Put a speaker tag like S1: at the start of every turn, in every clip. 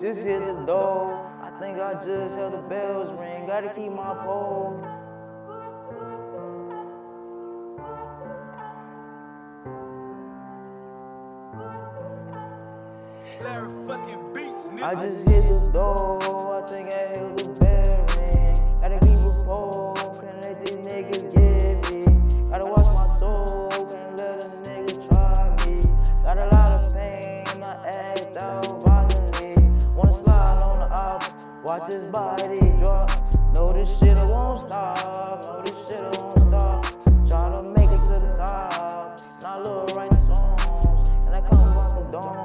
S1: Just hit the door. I think I just heard the bells ring. Gotta keep my pole. I just hit the door. I think I heard the bell ring. Gotta keep a pole. Can't let these niggas get me. Gotta watch my soul. Can't let a nigga try me. Got a lot of pain. I act out violently. Wanna slide on the op. Watch his body drop. Know this shit won't stop. Know this shit won't stop. Try to make it to the top. Not little right songs. And I come out the dome.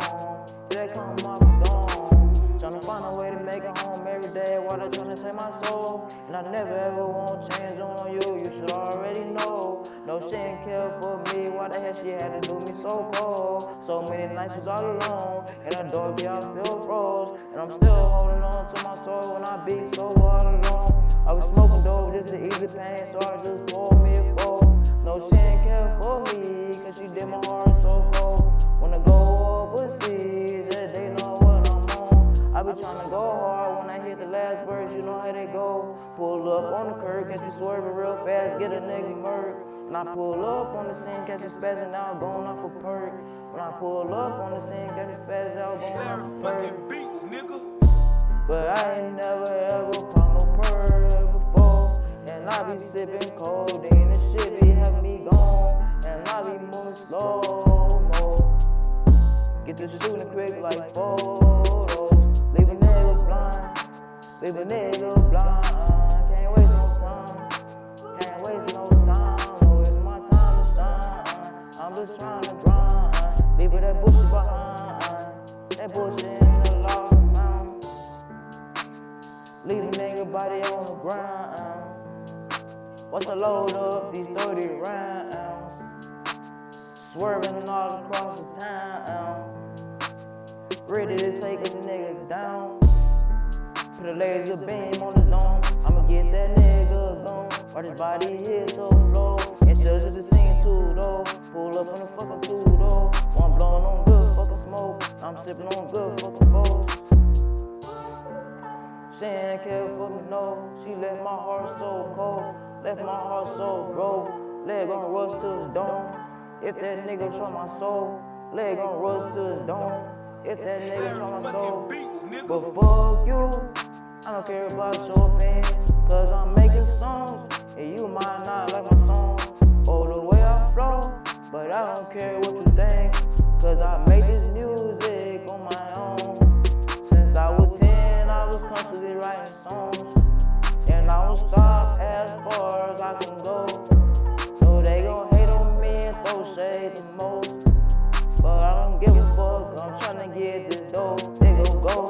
S1: Yeah, that come out the dome. Tryna find a way to make it home every day while they tryna take my soul. And I never ever won't change on you. You should already know. No, she ain't care for me. Why the hell she had to do me so cold? So many nights was all alone. In the dark, yeah, I feel froze. And I'm still holding on to my soul when I be so all alone. I was smoking dope just to ease the pain, so I just poured me a four. No, she ain't care for me, cause she did my heart so cold. When I go overseas, yeah, they know what I'm on. I be tryna go hard when I hit the last verse, you know how they go. Pull up on the curb, catch me swerving real fast, get a nigga murked. When I pull up on the scene, catch me spazzing out, going off a perk. When I pull up on the scene, catch me spazzing out, going off a perk. But I ain't never ever popped no perk before. And I be sipping codeine, and shit be having me gone. And I be moving slow-mo. Get to shooting quick like photos. Leave a nigga blind, leave a nigga blind. Can't waste no time, can't waste no time. Oh, it's my time to shine. I'm just trying to grind. Leave that bullshit behind, that bullshit in the lost mountain. Leave a nigga body on the ground. Once I load up these 30 rounds, swerving all across the town, ready to take a nigga down. Put a laser beam on the dome, I'ma get that nigga gone. Watch his body hit the floor, and shows you the scene too low. Pull up on the fucking two-door, one blowing on good fucking smoke. I'm sipping on good fucking foes. She ain't care for me, no. She left my heart so cold, left my heart so broke. Leg gon' rush to his dome. If that nigga try my soul, leg gon' rush to his dome. If that nigga try my soul, but fuck you, I don't care about your opinion, cause I'm making songs, and you might not like my song, or the way I flow, but I don't care what you think, cause I make this music on my own. Since I was 10, I was constantly writing songs, and I won't stop as far as I can go. So they gon' hate on me and throw shade the most, but I don't give a fuck, I'm tryna get this dope, they gon' go.